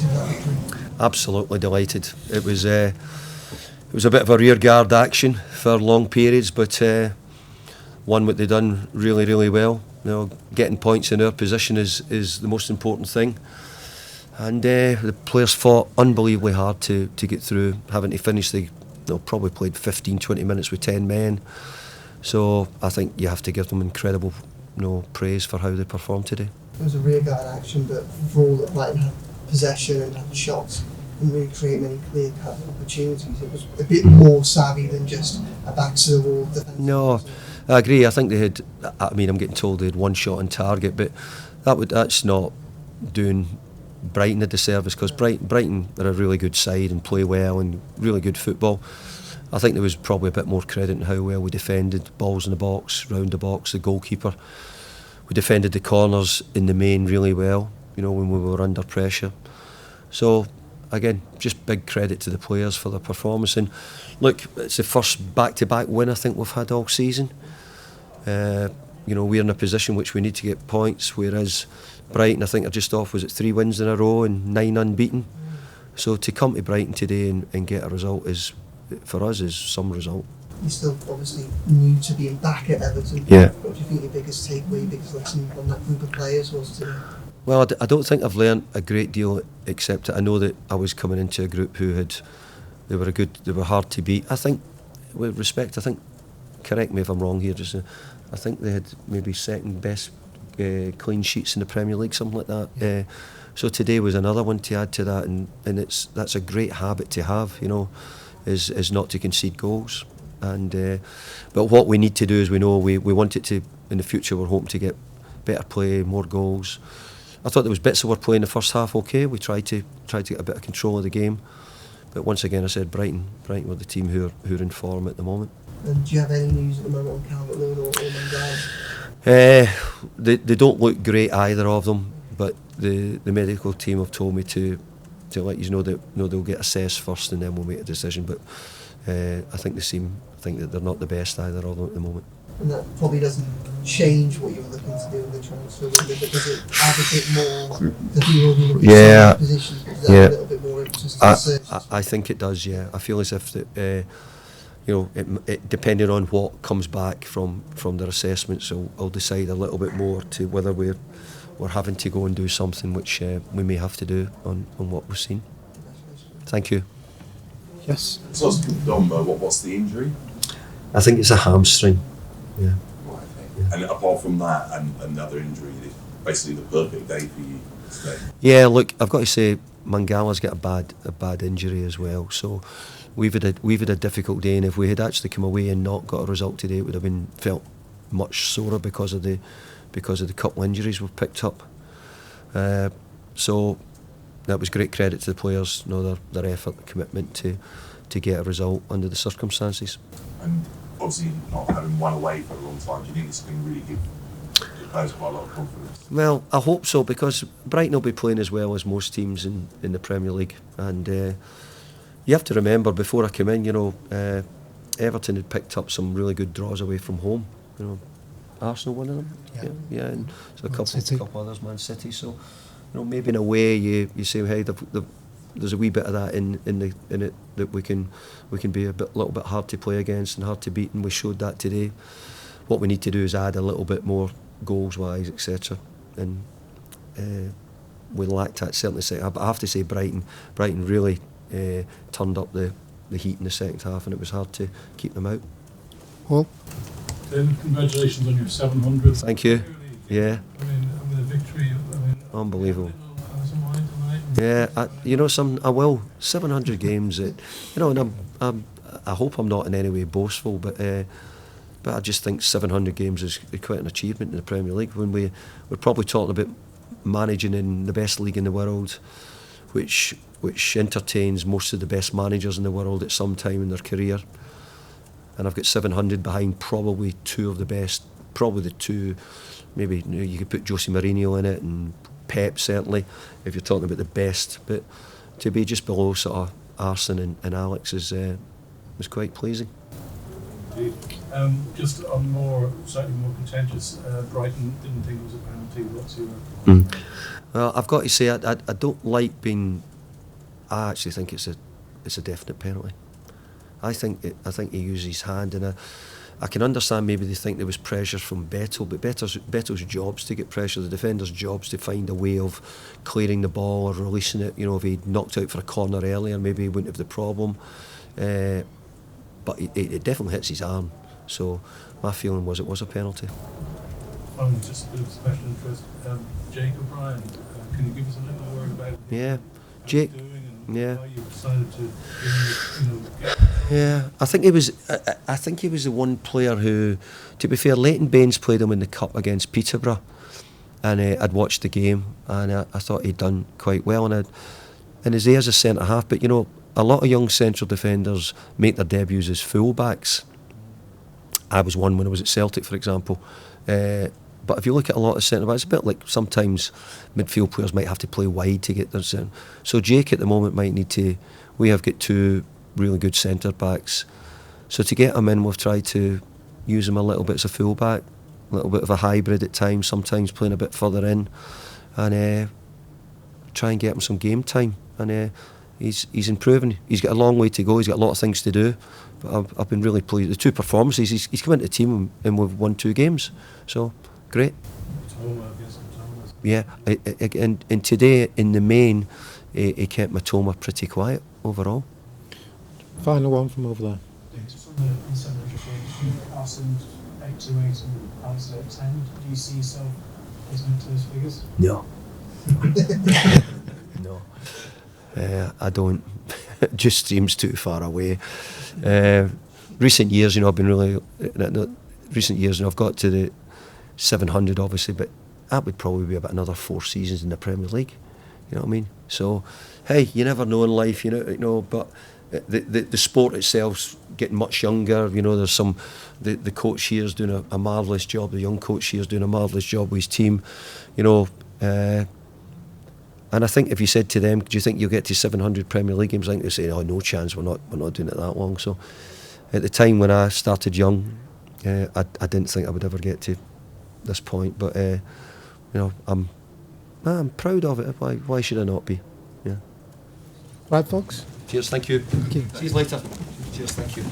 delighted with that victory? Absolutely delighted. It was a bit of a rearguard action for long periods, but one what they done really, really well. You know, getting points in our position is the most important thing. And the players fought unbelievably hard to get through, having to finish probably played 15-20 minutes with 10 men. So I think you have to give them incredible praise for how they performed today. It was a rearguard action, but for all that Brighton had possession and had shots and really create many clear-cut opportunities, it was a bit more savvy than just a back-to-the-wall defence. No, I agree. I think they had, I'm getting told they had one shot on target, but that's not doing Brighton a disservice, because Brighton are a really good side and play well and really good football. I think there was probably a bit more credit in how well we defended balls in the box, round the box, the goalkeeper. We defended the corners in the main really well, when we were under pressure. So again, just big credit to the players for their performance. And look, it's the first back-to-back win I think we've had all season. We're in a position which we need to get points, whereas Brighton, I think, are just off, 3 wins in a row and 9 unbeaten. So to come to Brighton today and get a result for us is some result. You're still obviously new to being back at Everton. Yeah. What do you think your biggest takeaway, biggest lesson from that group of players was today? Well, I don't think I've learnt a great deal, except that I know that I was coming into a group they were hard to beat. I think, with respect, correct me if I'm wrong here, I think they had maybe second best clean sheets in the Premier League, something like that. So today was another one to add to that, and that's a great habit to have, is not to concede goals. And but what we need to do is we want it to, in the future, we're hoping to get better play, more goals. I thought there was bits of our play in the first half okay. We tried to get a bit of control of the game, but once again I said Brighton were the team who are in form at the moment. And do you have any news at the moment on Calvert-Lewin or Iliman Ndiaye? They don't look great, either of them, but the medical team have told me to let you know that they'll get assessed first and then we'll make a decision. But I think that they're not the best, either of them, at the moment. And that probably doesn't change what you were looking to do in the transfer window, but does it add a bit more the people who look at positions? Does that add a little bit more emphasis to the search? I think it does, yeah. I feel as if it depending on what comes back from their assessments, I'll decide a little bit more to whether we're having to go and do something which we may have to do on what we've seen. Thank you. Yes. So what's the injury? I think it's a hamstring. Yeah. Right, okay. Yeah. And apart from that and another injury, it's basically the perfect day for you today. Yeah, look, I've got to say Mangala's got a bad injury as well. So we've had a difficult day, and if we had actually come away and not got a result today, it would have felt much sorer because of the couple injuries we've picked up. So that was great credit to the players, their effort, the commitment to get a result under the circumstances. And obviously not having one away for a long time, do you think it's going to really give the players quite a lot of confidence? Well, I hope so, because Brighton will be playing as well as most teams in the Premier League. And you have to remember, before I came in, Everton had picked up some really good draws away from home. Arsenal, one of them. Yeah, and so a couple others, Man City. So maybe in a way you say, hey, there's a wee bit of that in it, that we can be little bit hard to play against and hard to beat, and we showed that today. What we need to do is add a little bit more goals wise, etc. And we lacked that, certainly. But I have to say Brighton really turned up the heat in the second half, and it was hard to keep them out. Well, David, congratulations on your 700th. Thank you. Yeah. I mean the victory. Unbelievable. Yeah, I will. 700 games. And I hope I'm not in any way boastful, but I just think 700 games is quite an achievement in the Premier League. When we're probably talking about managing in the best league in the world, which entertains most of the best managers in the world at some time in their career. And I've got 700 behind probably two of the best, probably the two, maybe you could put Jose Mourinho in it and Pep, certainly, if you're talking about the best. But to be just below sort of Arsene and Alex was quite pleasing. indeed. Just on slightly more contentious, Brighton didn't think it was a penalty. What's your... Well, I've got to say, I don't like being. I actually think it's a definite penalty. I think he used his hand, and I can understand maybe they think there was pressure from Bettel, but Bettel's job's to get pressure. The defender's job's to find a way of clearing the ball or releasing it. You know, if he'd knocked out for a corner earlier, maybe he wouldn't have the problem. But it definitely hits his arm. So my feeling was it was a penalty. Just a bit of special interest. Jake O'Brien, can you give us a little word about Yeah, how Jake. he's doing and Yeah. why you decided to get Yeah, I think he was. I think he was the one player who, to be fair, Leighton Baines played him in the cup against Peterborough, and I'd watched the game, and I thought he'd done quite well, and his there as a centre half. But you know, a lot of young central defenders make their debuts as full-backs. I was one when I was at Celtic, for example. But if you look at a lot of centre backs, it's a bit like sometimes midfield players might have to play wide to get their centre. So Jake at the moment might need to. We have got two really good centre backs, so to get him in, we've tried to use him a little bit as a full back, a little bit of a hybrid at times. Sometimes playing a bit further in, and try and get him some game time. And he's improving. He's got a long way to go. He's got a lot of things to do. But I've been really pleased. The two performances, he's come into the team and we've won 2 games. So great. Yeah, and today in the main, he kept Matoma pretty quiet overall. Final one from over there. Just on the 700 games, Arsenal 828 and Palace at 10. Do you see yourself getting into those figures? No. No. I don't. It just seems too far away. Recent years, I've been really. Recent years, I've got to the 700, obviously, but that would probably be about another 4 seasons in the Premier League. You know what I mean? So, hey, you never know in life, you know. But the sport itself's getting much younger. You know, there's some. The coach here's doing a marvellous job. The young coach here's doing a marvellous job with his team. You know. And I think if you said to them, do you think you'll get to 700 Premier League games? I think they'd say, oh, no chance, we're not doing it that long. So at the time when I started young, I didn't think I would ever get to this point. But, I'm proud of it. Why should I not be? Yeah. Right, folks. Cheers, thank you. Thank you. See you later. Cheers, thank you.